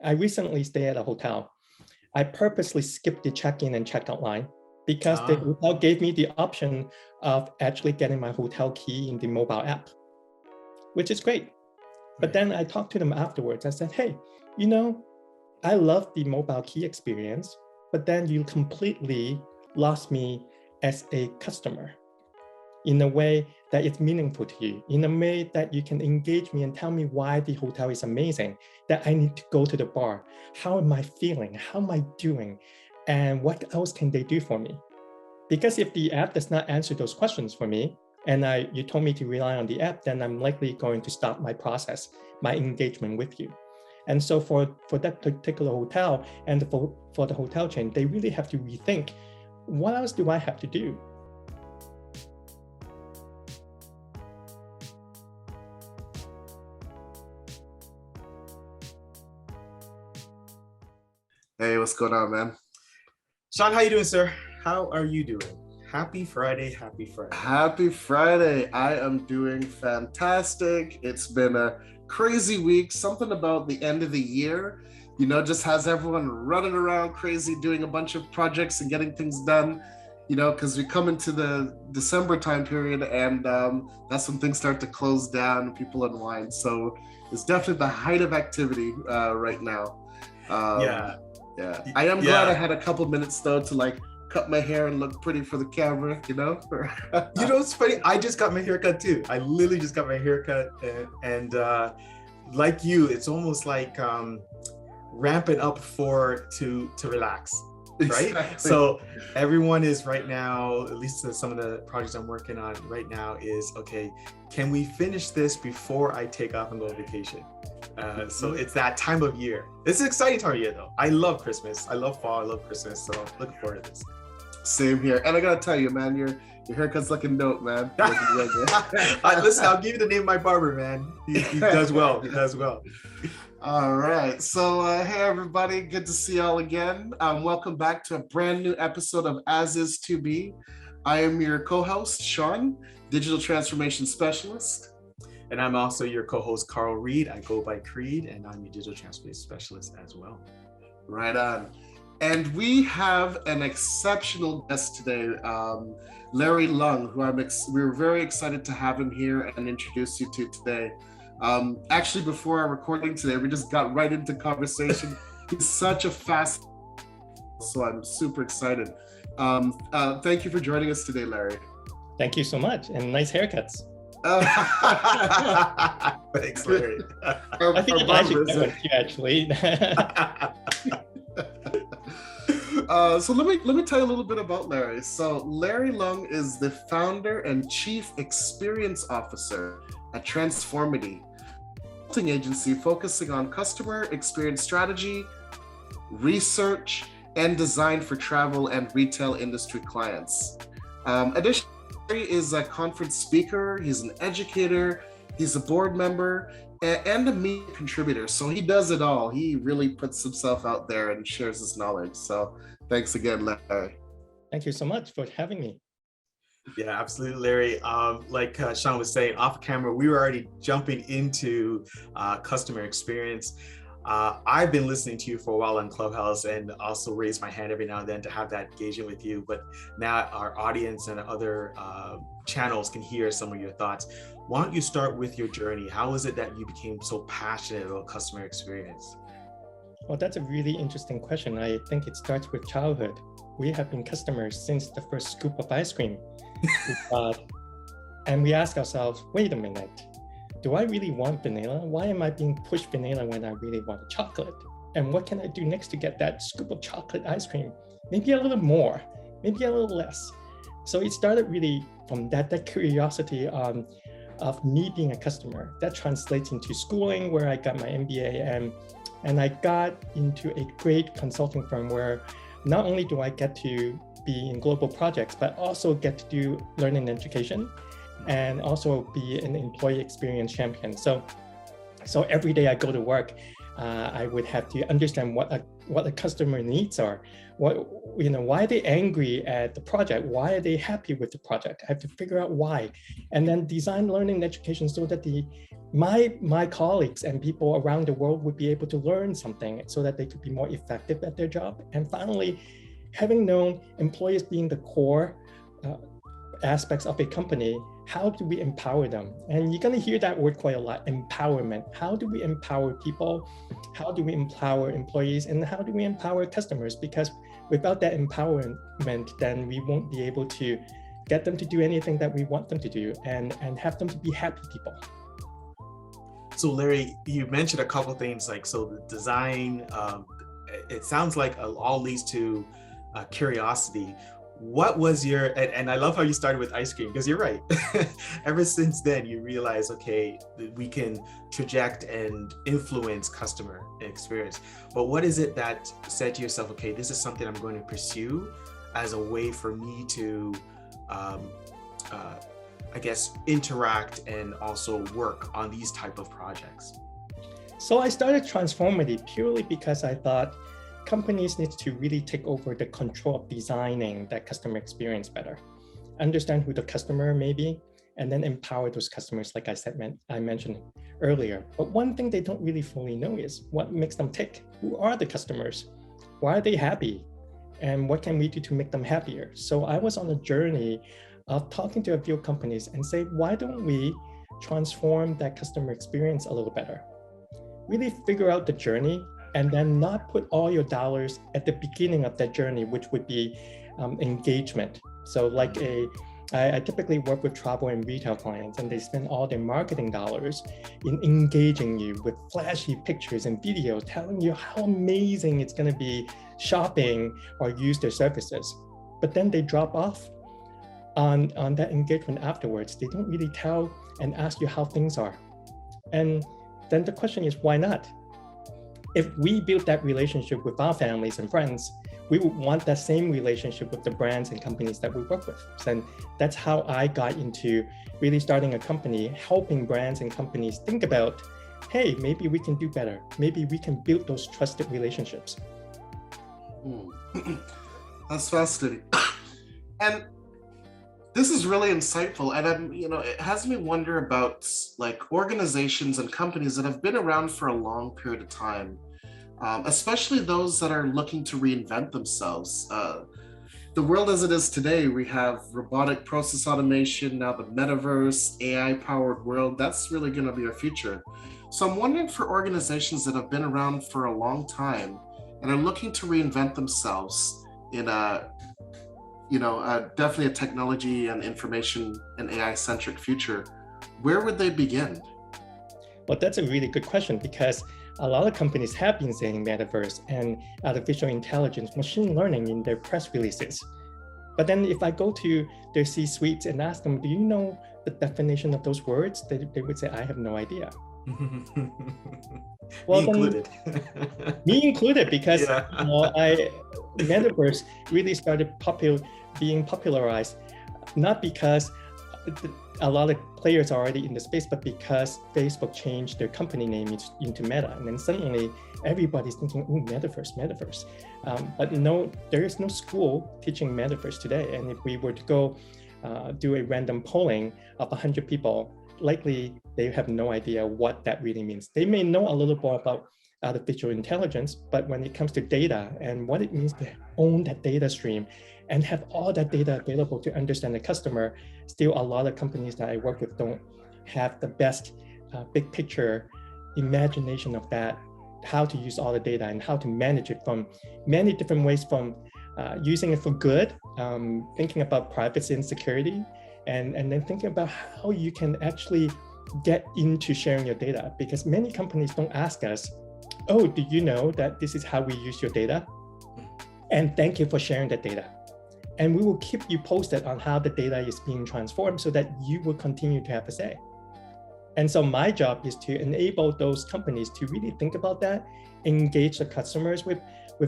I recently stayed at a hotel. I purposely skipped the check-in and check-out line because the hotel gave me the option of actually getting my hotel key in the mobile app, which is great. But then I talked to them afterwards. I said, hey, I love the mobile key experience, but then you completely lost me as a customer in a way that is meaningful to you, in a way that you can engage me and tell me why the hotel is amazing, that I need to go to the bar. How am I feeling? How am I doing? And what else can they do for me? Because if the app does not answer those questions for me, and you told me to rely on the app, then I'm likely going to stop my process, my engagement with you. And so for that particular hotel and for the hotel chain, they really have to rethink, what else do I have to do? Hey, what's going on, man? Shawn, how you doing, sir? How are you doing? Happy Friday, happy Friday. Happy Friday. I am doing fantastic. It's been a crazy week. Something about the end of the year, just has everyone running around crazy, doing a bunch of projects and getting things done, because we come into the December time period and that's when things start to close down and people unwind. So it's definitely the height of activity right now. Yeah. I am glad I had a couple minutes though to cut my hair and look pretty for the camera, It's funny. I just got my haircut too. I literally just got my haircut and like you, it's almost like ramping up to relax, right? Exactly. So everyone is right now, at least some of the projects I'm working on right now is, okay, can we finish this before I take off and go on vacation? So it's that time of year. It's an exciting time of year though. I love Christmas. I love fall. I love Christmas. So looking forward to this. Same here. And I gotta tell you, man, your haircut's looking dope, man. Listen, I'll give you the name of my barber, man. He does well. He does well. All right. So, hey, everybody. Good to see y'all again. Welcome back to a brand new episode of As Is To Be. I am your co-host, Shawn, Digital Transformation Specialist. And I'm also your co-host, Reid. I go by Creed, and I'm your Digital Transformation Specialist as well. Right on. And we have an exceptional guest today, Larry Leung, who we're very excited to have him here and introduce you to today. Actually, before our recording today, we just got right into conversation. He's such a fast, so I'm super excited. Thank you for joining us today, Larry. Thank you so much, and nice haircuts. Thanks, Larry. I think I should go with you, actually. So let me tell you a little bit about Larry. So Larry Leung is the founder and chief experience officer at Transformidy, a consulting agency focusing on customer experience strategy, research, and design for travel and retail industry clients. Additionally, Larry is a conference speaker, he's an educator, he's a board member, and a media contributor. So he does it all. He really puts himself out there and shares his knowledge. So thanks again, Larry. Thank you so much for having me. Yeah, absolutely, Larry. Like Shawn was saying, off camera, we were already jumping into customer experience. I've been listening to you for a while on Clubhouse and also raise my hand every now and then to have that engagement with you. But now our audience and other channels can hear some of your thoughts. Why don't you start with your journey? How is it that you became so passionate about customer experience? Well, that's a really interesting question. I think it starts with childhood. We have been customers since the first scoop of ice cream. And we ask ourselves, wait a minute, do I really want vanilla? Why am I being pushed vanilla when I really want chocolate? And what can I do next to get that scoop of chocolate ice cream? Maybe a little more, maybe a little less. So it started really from that curiosity of me being a customer. That translates into schooling, where I got my MBA, and I got into a great consulting firm where not only do I get to be in global projects, but also get to do learning and education, and also be an employee experience champion. So every day I go to work, I would have to understand what the customer needs are. Why are they angry at the project? Why are they happy with the project? I have to figure out why, and then design learning and education so that my colleagues and people around the world would be able to learn something so that they could be more effective at their job. And finally, having known employees being the core aspects of a company, how do we empower them? And you're going to hear that word quite a lot, empowerment. How do we empower people? How do we empower employees? And how do we empower customers? Because without that empowerment, then we won't be able to get them to do anything that we want them to do and have them to be happy people. So Larry, you mentioned a couple things like, so the design, it sounds like all leads to curiosity. What was your, and I love how you started with ice cream, because you're right. Ever since then, you realize, okay, we can traject and influence customer experience. But what is it that said to yourself, okay, this is something I'm going to pursue as a way for me to, I guess, interact and also work on these type of projects? So I started Transformidy purely because I thought companies need to really take over the control of designing that customer experience better, understand who the customer may be, and then empower those customers, like I mentioned earlier. But one thing they don't really fully know is what makes them tick. Who are the customers? Why are they happy? And what can we do to make them happier? So I was on a journey of talking to a few companies and say, why don't we transform that customer experience a little better? Really figure out the journey, and then not put all your dollars at the beginning of that journey, which would be engagement. So like I typically work with travel and retail clients, and they spend all their marketing dollars in engaging you with flashy pictures and videos, telling you how amazing it's gonna be shopping or use their services. But then they drop off on that engagement afterwards. They don't really tell and ask you how things are. And then the question is, why not? If we build that relationship with our families and friends, we would want that same relationship with the brands and companies that we work with. And that's how I got into really starting a company, helping brands and companies think about, hey, maybe we can do better. Maybe we can build those trusted relationships. That's fascinating. And this is really insightful. And it has me wonder about like organizations and companies that have been around for a long period of time, especially those that are looking to reinvent themselves. The world as it is today, we have robotic process automation, now the metaverse, AI-powered world. That's really going to be our future. So I'm wondering, for organizations that have been around for a long time and are looking to reinvent themselves in definitely a technology and information and AI-centric future, where would they begin? Well, that's a really good question, because a lot of companies have been saying metaverse and artificial intelligence, machine learning in their press releases. But then if I go to their C-suites and ask them, do you know the definition of those words? They would say, I have no idea. Well, me included, because metaverse really started being popularized, not because a lot of players are already in the space, but because Facebook changed their company name into Meta, and then suddenly everybody's thinking, oh, metaverse. But no, there is no school teaching metaverse today. And if we were to go do a random polling of 100 people, likely they have no idea what that really means. They may know a little more about artificial intelligence, but when it comes to data and what it means to own that data stream and have all that data available to understand the customer, still a lot of companies that I work with don't have the best big picture imagination of that, how to use all the data and how to manage it from many different ways, from using it for good, thinking about privacy and security, and then thinking about how you can actually get into sharing your data. Because many companies don't ask us, oh, do you know that this is how we use your data? And thank you for sharing that data. And we will keep you posted on how the data is being transformed so that you will continue to have a say. And so my job is to enable those companies to really think about that, engage the customers with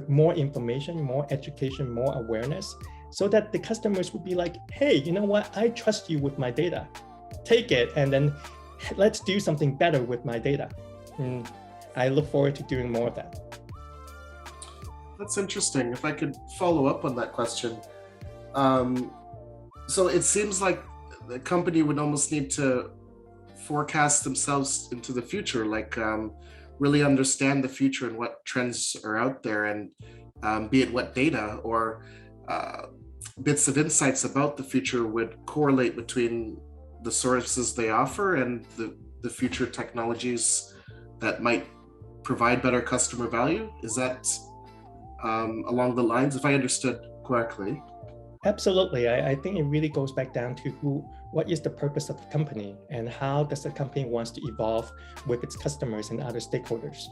more information, more education, more awareness, so that the customers would be like, hey, you know what? I trust you with my data. Take it, and then let's do something better with my data. I look forward to doing more of that. That's interesting. If I could follow up on that question. So it seems like the company would almost need to forecast themselves into the future, like really understand the future and what trends are out there, and be it what data or bits of insights about the future would correlate between the services they offer and the future technologies that might provide better customer value. Is that along the lines, if I understood correctly? Absolutely. I think it really goes back down to what is the purpose of the company and how does the company wants to evolve with its customers and other stakeholders.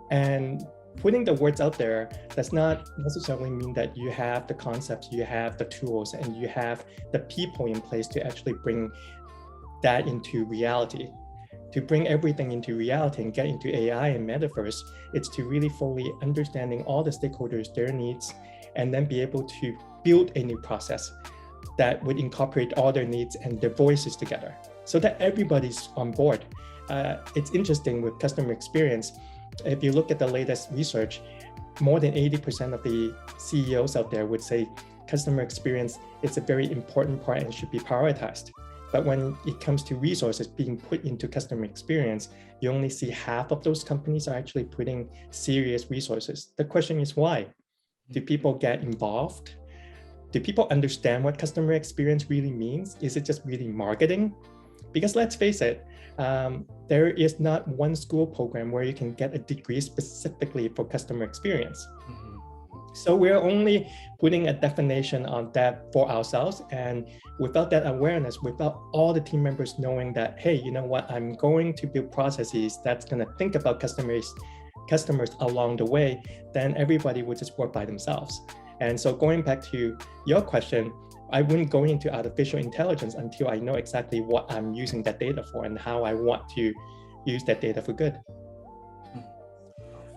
And putting the words out there does not necessarily mean that you have the concepts, you have the tools, and you have the people in place to actually bring that into reality. To bring everything into reality and get into AI and metaverse, it's to really fully understanding all the stakeholders, their needs, and then be able to build a new process that would incorporate all their needs and their voices together so that everybody's on board. It's interesting with customer experience. If you look at the latest research, more than 80% of the CEOs out there would say customer experience is a very important part and should be prioritized. But when it comes to resources being put into customer experience, you only see half of those companies are actually putting serious resources. The question is why? Do people get involved? Do people understand what customer experience really means? Is it just really marketing? Because let's face it, there is not one school program where you can get a degree specifically for customer experience. So we're only putting a definition on that for ourselves. And without that awareness, without all the team members knowing that, hey, you know what, I'm going to build processes that's going to think about customers along the way, then everybody would just work by themselves. And so going back to your question, I wouldn't go into artificial intelligence until I know exactly what I'm using that data for and how I want to use that data for good.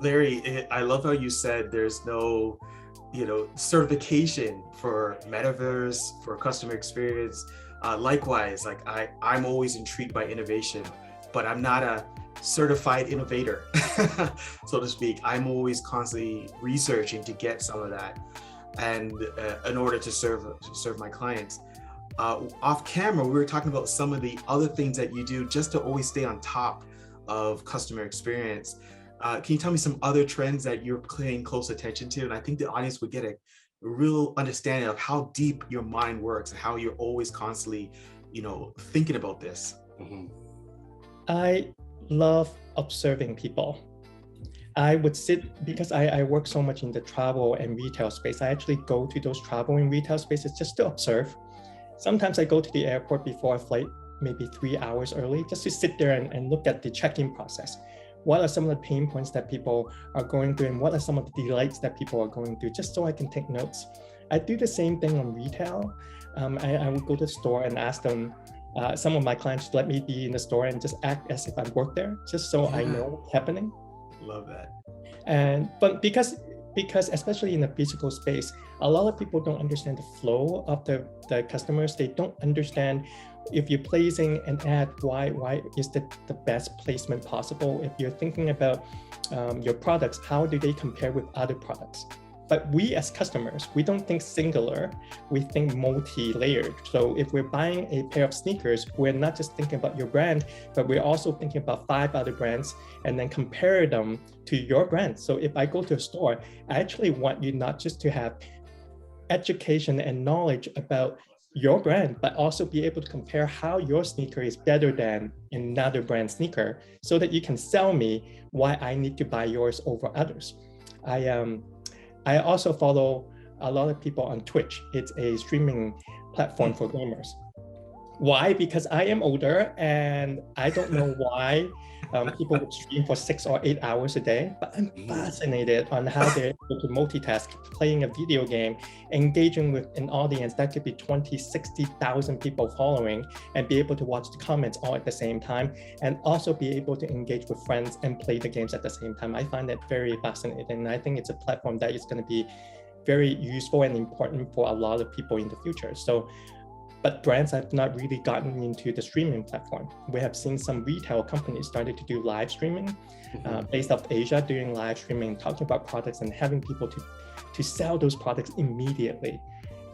Larry, I love how you said there's no, certification for metaverse, for customer experience. Likewise, like I'm always intrigued by innovation, but I'm not a certified innovator, so to speak. I'm always constantly researching to get some of that, and in order to serve my clients. Off camera, we were talking about some of the other things that you do just to always stay on top of customer experience. Can you tell me some other trends that you're paying close attention to? And I think the audience would get a real understanding of how deep your mind works and how you're always constantly, thinking about this. I love observing people. I would sit, because I work so much in the travel and retail space, I actually go to those travel and retail spaces just to observe. Sometimes I go to the airport before a flight, maybe 3 hours early, just to sit there and look at the check-in process. What are some of the pain points that people are going through, and what are some of the delights that people are going through, just so I can take notes. I do the same thing on retail. I would go to the store and ask them, some of my clients let me be in the store and just act as if I work there, just so I know what's happening. Love that. But because especially in the physical space, a lot of people don't understand the flow of the customers. They don't understand if you're placing an ad, why is the best placement possible? If you're thinking about your products, how do they compare with other products? But we as customers, we don't think singular, we think multi-layered. So if we're buying a pair of sneakers, we're not just thinking about your brand, but we're also thinking about 5 other brands and then compare them to your brand. So if I go to a store, I actually want you not just to have education and knowledge about your brand, but also be able to compare how your sneaker is better than another brand sneaker, so that you can sell me why I need to buy yours over others. I also follow a lot of people on Twitch. It's a streaming platform for gamers. Why? Because I am older and I don't know why people would stream for 6 or 8 hours a day, but I'm fascinated on how they're able to multitask, playing a video game, engaging with an audience that could be 20, 60,000 people following, and be able to watch the comments all at the same time, and also be able to engage with friends and play the games at the same time. I find that very fascinating. And I think it's a platform that is going to be very useful and important for a lot of people in the future. So but brands have not really gotten into the streaming platform. We have seen some retail companies started to do live streaming, based off Asia, doing live streaming, talking about products and having people to sell those products immediately.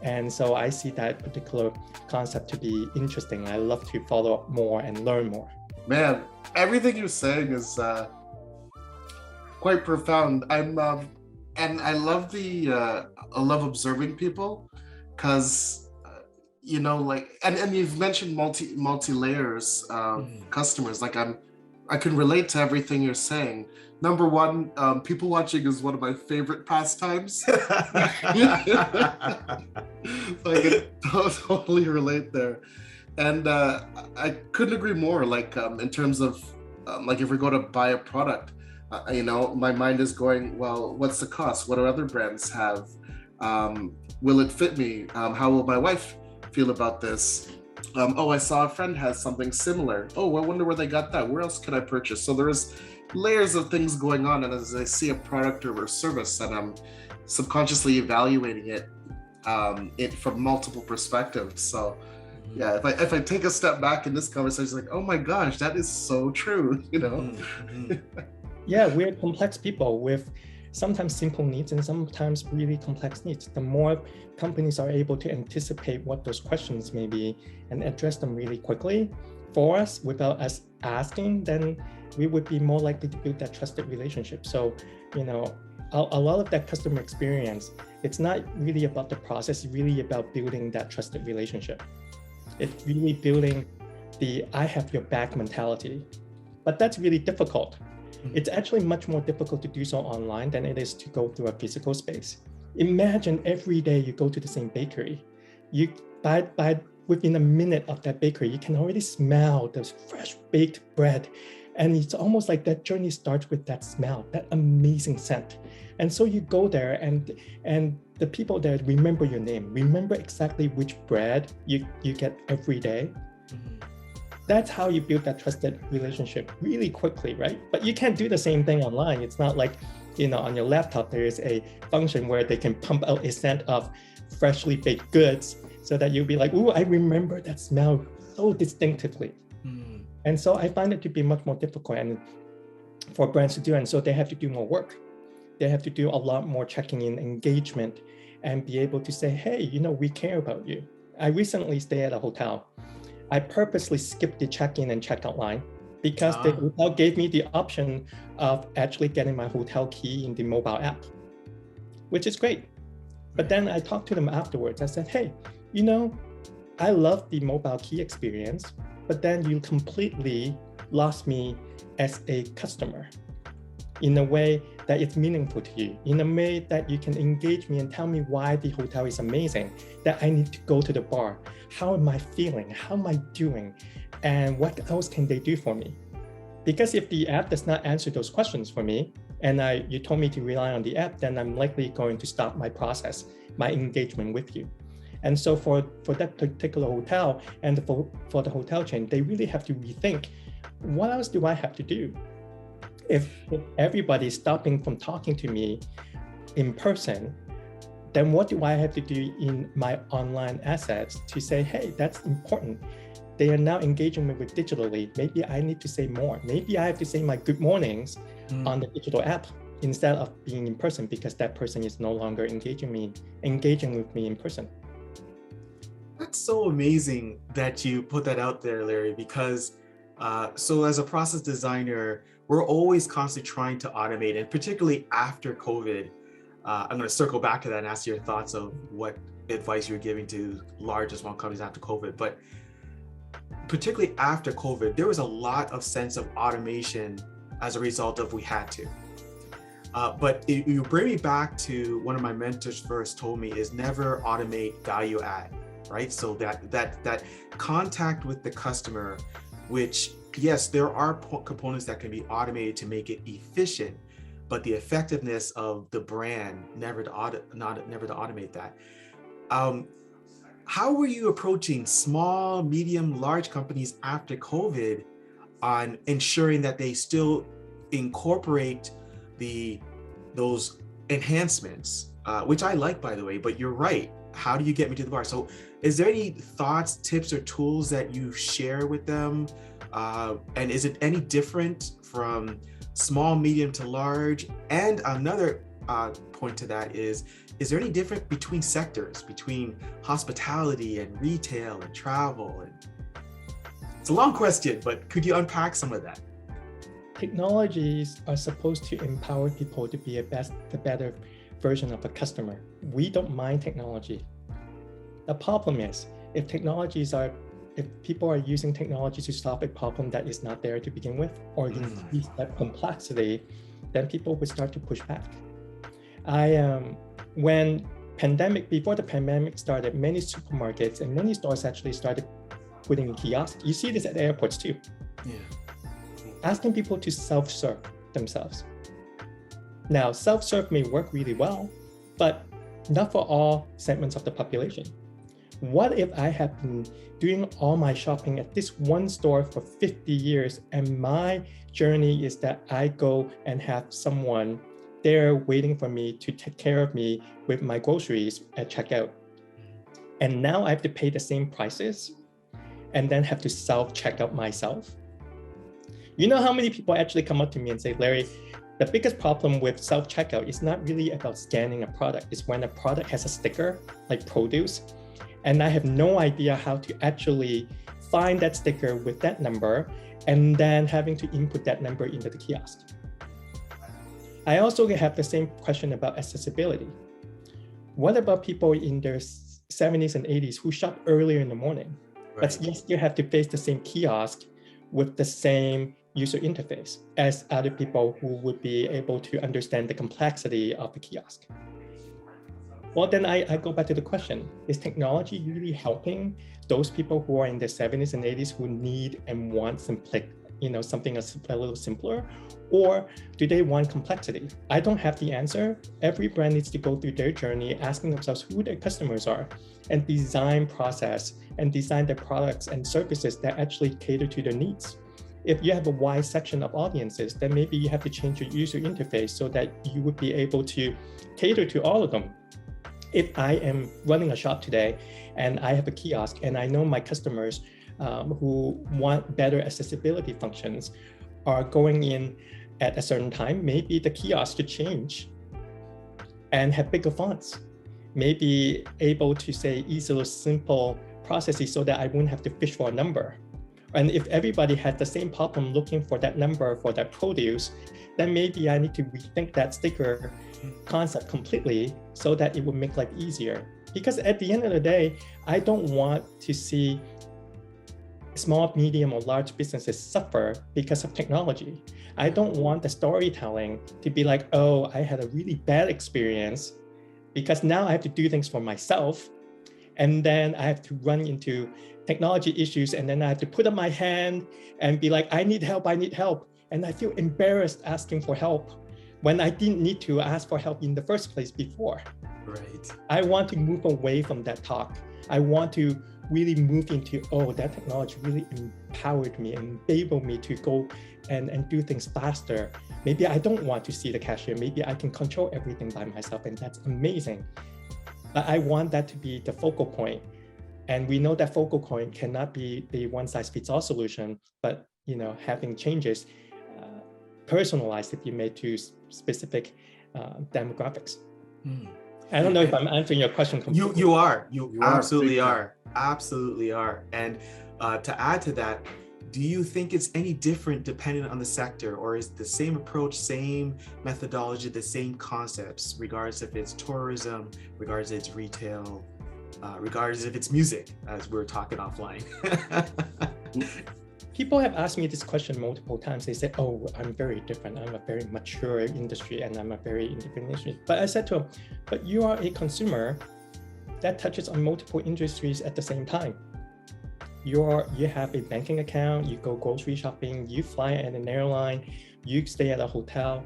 And so I see that particular concept to be interesting. I love to follow up more and learn more. Man, everything you're saying is quite profound. And I love I love observing people, because you know, like, and you've mentioned multi layers customers. Like I can relate to everything you're saying. Number one, people watching is one of my favorite pastimes. So I can totally relate there. And I couldn't agree more. Like in terms of like if we go to buy a product, you know, my mind is going, well, what's the cost? What do other brands have? Will it fit me? How will my wife feel about this? Oh, I saw a friend has something similar. Oh, I wonder where they got that. Where else could I purchase? So there's layers of things going on. And as I see a product or a service, and I'm subconsciously evaluating it from multiple perspectives. So yeah, if I take a step back in this conversation, it's like, oh my gosh, that is so true, you know? Yeah, we're complex people with sometimes simple needs and sometimes really complex needs. The more companies are able to anticipate what those questions may be and address them really quickly for us without us asking, then we would be more likely to build that trusted relationship. So, you know, a lot of that customer experience, it's not really about the process, it's really about building that trusted relationship. It's really building the I have your back mentality. But that's really difficult. It's actually much more difficult to do so online than it is to go through a physical space. Imagine every day you go to the same bakery. You by within a minute of that bakery, you can already smell the fresh baked bread. And it's almost like that journey starts with that smell, that amazing scent. And so you go there and the people there remember your name, remember exactly which bread you get every day. That's how you build that trusted relationship really quickly, right? But you can't do the same thing online. It's not like, you know, on your laptop, there is a function where they can pump out a scent of freshly baked goods so that you'll be like, ooh, I remember that smell so distinctively. And so I find it to be much more difficult and for brands to do. And so they have to do more work. They have to do a lot more checking in engagement and be able to say, hey, you know, we care about you. I recently stayed at a hotel. I purposely skipped the check-in and check-out line because the hotel gave me the option of actually getting my hotel key in the mobile app, which is great. But then I talked to them afterwards. I said, hey, you know, I love the mobile key experience, but then you completely lost me as a customer in a way that it's meaningful to you, in a way that you can engage me and tell me why the hotel is amazing, that I need to go to the bar. How am I feeling? How am I doing? And what else can they do for me? Because if the app does not answer those questions for me, and you told me to rely on the app, then I'm likely going to stop my process, my engagement with you. And so for that particular hotel and for the hotel chain, they really have to rethink, what else do I have to do? If everybody's stopping from talking to me in person, then what do I have to do in my online assets to say, hey, that's important. They are now engaging me with digitally. Maybe I need to say more. Maybe I have to say my good mornings on the digital app instead of being in person because that person is no longer engaging with me in person. That's so amazing that you put that out there, Larry, because so as a process designer, we're always constantly trying to automate, and particularly after COVID, I'm going to circle back to that and ask your thoughts of what advice you're giving to large and small companies after COVID. But particularly after COVID, there was a lot of sense of automation as a result of we had to. But you bring me back to one of my mentors first told me is never automate value add, right? So that contact with the customer, which yes, there are components that can be automated to make it efficient, but the effectiveness of the brand never to automate that. How were you approaching small, medium, large companies after COVID on ensuring that they still incorporate those enhancements, which I like, by the way, but you're right. how do you get me to the bar? So is there any thoughts, tips, or tools that you share with them? And is it any different from small, medium to large? And another point to that is there any difference between sectors, between hospitality and retail and travel? And it's a long question, but could you unpack some of that? Technologies are supposed to empower people to be the better version of a customer. We don't mind technology. The problem is, if people are using technology to solve a problem that is not there to begin with, or increase that complexity, then people will start to push back. Before the pandemic started, many supermarkets and many stores actually started putting kiosks. You see this at airports too. Yeah. Asking people to self-serve themselves. Now, self-serve may work really well, but not for all segments of the population. What if I have been doing all my shopping at this one store for 50 years and my journey is that I go and have someone there waiting for me to take care of me with my groceries at checkout. And now I have to pay the same prices and then have to self-checkout myself. You know how many people actually come up to me and say, Larry, the biggest problem with self-checkout is not really about scanning a product. It's when a product has a sticker, like produce, and I have no idea how to actually find that sticker with that number, and then having to input that number into the kiosk. I also have the same question about accessibility. What about people in their 70s and 80s who shop earlier in the morning, but you still have to face the same kiosk with the same user interface as other people who would be able to understand the complexity of the kiosk? Well, then I go back to the question, is technology really helping those people who are in their 70s and 80s who need and want something a little simpler, or do they want complexity? I don't have the answer. Every brand needs to go through their journey, asking themselves who their customers are, and design their products and services that actually cater to their needs. If you have a wide section of audiences, then maybe you have to change your user interface so that you would be able to cater to all of them. If I am running a shop today and I have a kiosk and I know my customers who want better accessibility functions are going in at a certain time, maybe the kiosk should change and have bigger fonts, maybe able to say easily simple processes so that I wouldn't have to fish for a number. And if everybody had the same problem looking for that number for that produce, then maybe I need to rethink that sticker concept completely so that it would make life easier. Because at the end of the day, I don't want to see small, medium, or large businesses suffer because of technology. I don't want the storytelling to be like, oh, I had a really bad experience because now I have to do things for myself. And then I have to run into technology issues, and then I have to put up my hand and be like, I need help. And I feel embarrassed asking for help when I didn't need to ask for help in the first place before. Right. I want to move away from that talk. I want to really move into, oh, that technology really empowered me and enabled me to go and do things faster. Maybe I don't want to see the cashier. Maybe I can control everything by myself, and that's amazing. But I want that to be the focal point. And we know that focal point cannot be the one-size-fits-all solution, but having changes personalized if you made to specific demographics. I don't know if I'm answering your question completely. You are. You absolutely are. Absolutely are. And to add to that, do you think it's any different depending on the sector, or is the same approach, same methodology, the same concepts, regardless if it's tourism, regardless if it's retail, regardless if it's music, as we're talking offline? People have asked me this question multiple times. They say, oh, I'm very different. I'm a very mature industry and I'm a very independent industry. But I said to them, but you are a consumer that touches on multiple industries at the same time. You have a banking account, you go grocery shopping, you fly at an airline, you stay at a hotel.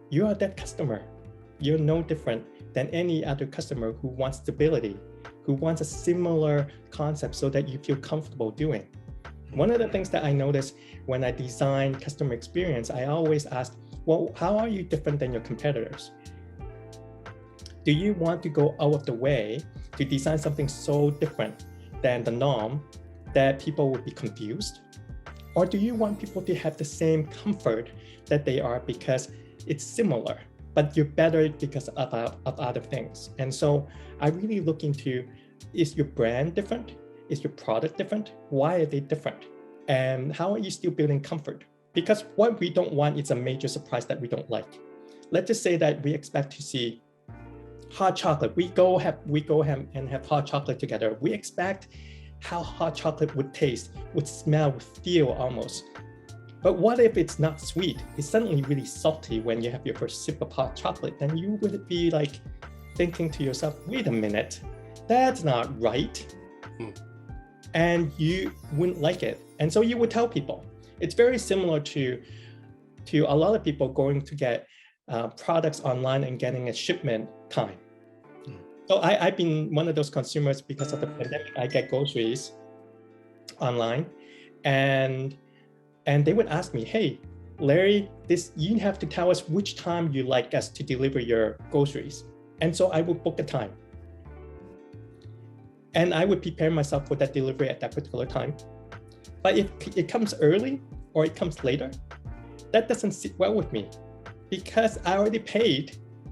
You are that customer. You're no different than any other customer who wants stability, who wants a similar concept so that you feel comfortable doing. One of the things that I noticed when I design customer experience, I always ask, well, how are you different than your competitors? Do you want to go out of the way to design something so different than the norm that people would be confused? Or do you want people to have the same comfort that they are because it's similar, but you're better because of other things? And so I really look into, is your brand different? Is your product different? Why are they different? And how are you still building comfort? Because what we don't want is a major surprise that we don't like. Let's just say that we expect to see hot chocolate. We go and have hot chocolate together. We expect how hot chocolate would taste, would smell, would feel almost. But what if it's not sweet? It's suddenly really salty when you have your first sip of hot chocolate. Then you would be like thinking to yourself, wait a minute, that's not right. And you wouldn't like it. And so you would tell people. It's very similar to a lot of people going to get products online and getting a shipment time. So I've been one of those consumers because of the pandemic. I get groceries online, and they would ask me, "Hey, Larry, you have to tell us which time you like us to deliver your groceries." And so I would book a time, and I would prepare myself for that delivery at that particular time. But if it comes early or it comes later, that doesn't sit well with me, because I already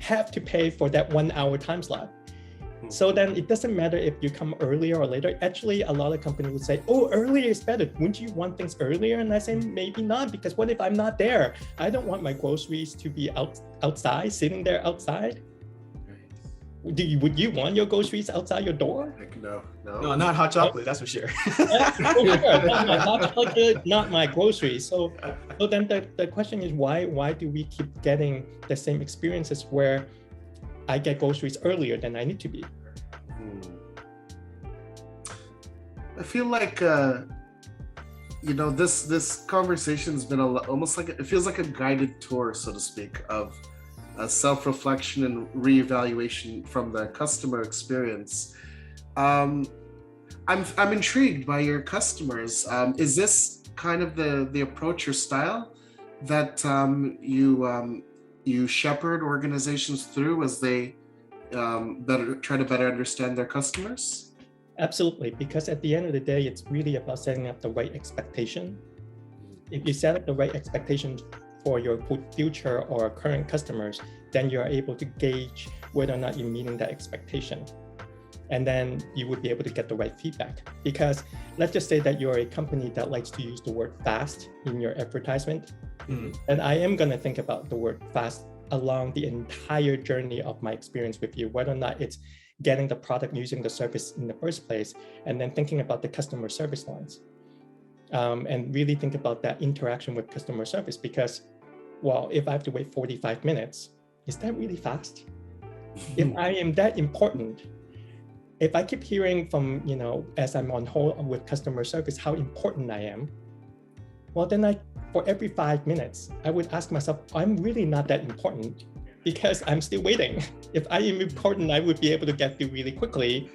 have to pay for that 1 hour time slot. So then it doesn't matter if you come earlier or later. Actually, a lot of companies would say, oh, earlier is better. Wouldn't you want things earlier? And I say, maybe not, because what if I'm not there? I don't want my groceries to be outside, sitting there outside. Would you want your groceries outside your door? No, not hot chocolate, that's for sure. Not my hot chocolate, not my groceries. So then the question is, why do we keep getting the same experiences where I get groceries earlier than I need to be? I feel like this conversation has been almost like it feels like a guided tour, so to speak, of self-reflection and reevaluation from the customer experience. I'm intrigued by your customers. Is this kind of the approach or style that you shepherd organizations through as they try to better understand their customers? Absolutely, because at the end of the day, it's really about setting up the right expectation. If you set up the right expectations for your future or current customers, then you are able to gauge whether or not you're meeting that expectation. And then you would be able to get the right feedback. Because let's just say that you're a company that likes to use the word fast in your advertisement. And I am going to think about the word fast along the entire journey of my experience with you, whether or not it's getting the product, using the service in the first place, and then thinking about the customer service lines. And really think about that interaction with customer service, because, well, if I have to wait 45 minutes, is that really fast? If I am that important, if I keep hearing from, as I'm on hold with customer service, how important I am, well, then for every 5 minutes, I would ask myself, I'm really not that important because I'm still waiting. If I am important, I would be able to get through really quickly.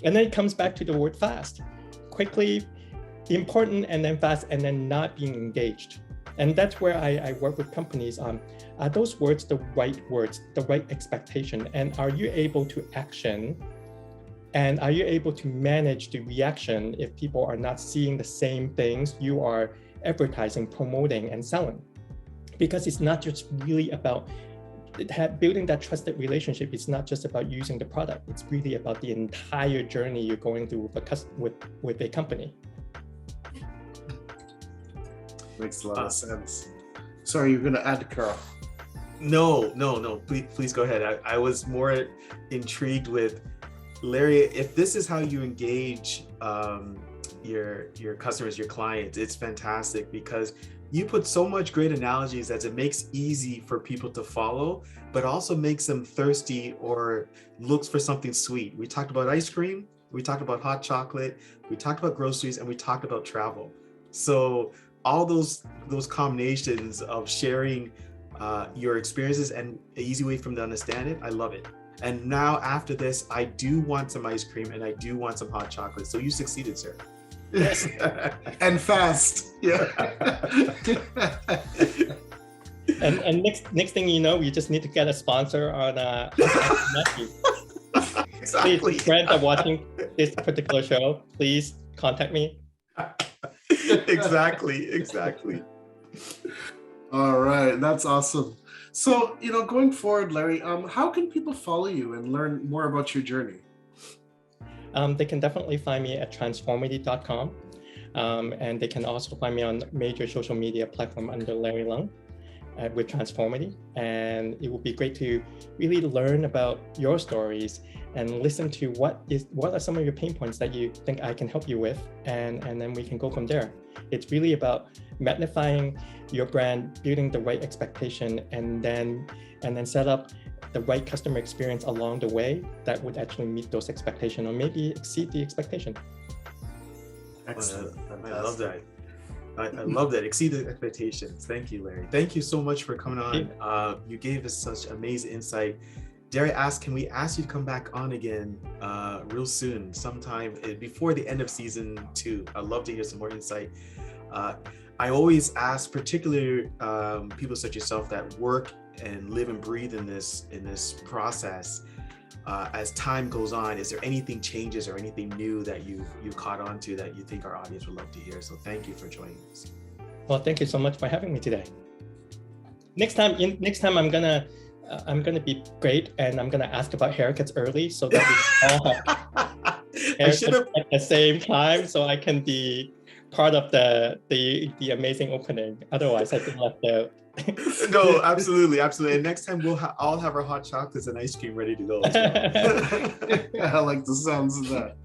And then it comes back to the word fast. Quickly, important, and then fast, and then not being engaged. And that's where I work with companies on, are those words, the right expectation? And are you able to action? And are you able to manage the reaction if people are not seeing the same things you are advertising, promoting, and selling? Because it's not just really about building that trusted relationship. It's not just about using the product. It's really about the entire journey you're going through with a company. Makes a lot of sense. Sorry, you're going to add, Carl. No. Please go ahead. I was more intrigued with, Larry, if this is how you engage your customers, your clients, it's fantastic, because you put so much great analogies as it makes easy for people to follow, but also makes them thirsty or looks for something sweet. We talked about ice cream, we talked about hot chocolate, we talked about groceries, and we talked about travel. So all those combinations of sharing your experiences and an easy way for them to understand it, I love it. And now after this, I do want some ice cream and I do want some hot chocolate. So you succeeded, sir. Yes. And fast. Yeah. And next thing you know, you just need to get a sponsor on Matthew. Exactly. Please, friends are watching this particular show, please contact me. Exactly. All right, that's awesome. So, going forward, Larry, how can people follow you and learn more about your journey? They can definitely find me at transformidy.com. And they can also find me on major social media platform under Larry Leung with Transformidy. And it would be great to really learn about your stories and listen to what are some of your pain points that you think I can help you with, and then we can go from there. It's really about magnifying your brand, building the right expectation, and then set up the right customer experience along the way that would actually meet those expectations or maybe exceed the expectation. Excellent. I love that. I love that. Exceed the expectations. Thank you, Larry. Thank you so much for coming on. You gave us such amazing insight. Dare I ask, can we ask you to come back on again real soon, sometime before the end of season 2? I'd love to hear some more insight. I always ask, particularly people such as yourself that work and live and breathe in this process. As time goes on, is there anything changes or anything new that you caught on to that you think our audience would love to hear? So thank you for joining us. Well, thank you so much for having me today. Next time I'm gonna be great, and I'm gonna ask about haircuts early so that we all have haircuts at the same time, so I can be part of the amazing opening. Otherwise, I've been left out. No, absolutely. And next time we'll all have our hot chocolates and ice cream ready to go as well. I like the sounds of that.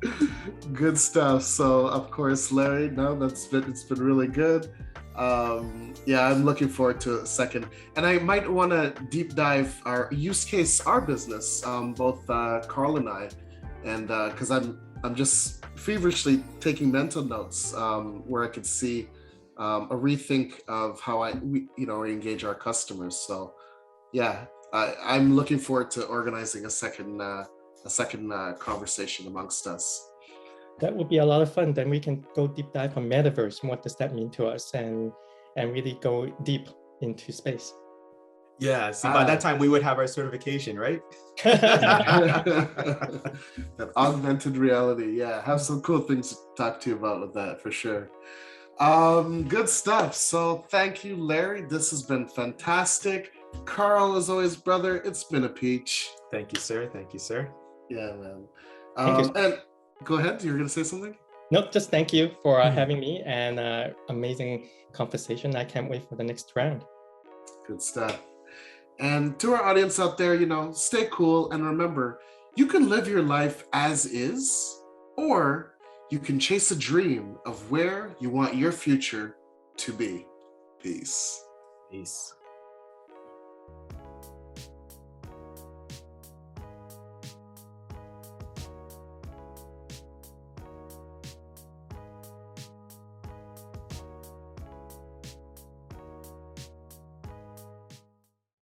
Good stuff. So, of course, Larry, it's been really good. I'm looking forward to a second, and I might want to deep dive our use case, our business, both Carl and I, and because I'm just feverishly taking mental notes where I could see a rethink of how we engage our customers. So I'm looking forward to organizing a second conversation amongst us. That would be a lot of fun. Then we can go deep dive on metaverse. What does that mean to us, and really go deep into space. Yeah, see, by that time we would have our certification, right? That augmented reality. Yeah, have some cool things to talk to you about with that for sure. Good stuff. So thank you, Larry. This has been fantastic. Carl, as always, brother, it's been a peach. Thank you, sir. Yeah, man. Thank you. And go ahead. You were going to say something? No, just thank you for having me, and amazing conversation. I can't wait for the next round. Good stuff. And to our audience out there, stay cool, and remember, you can live your life as is, or you can chase a dream of where you want your future to be. Peace.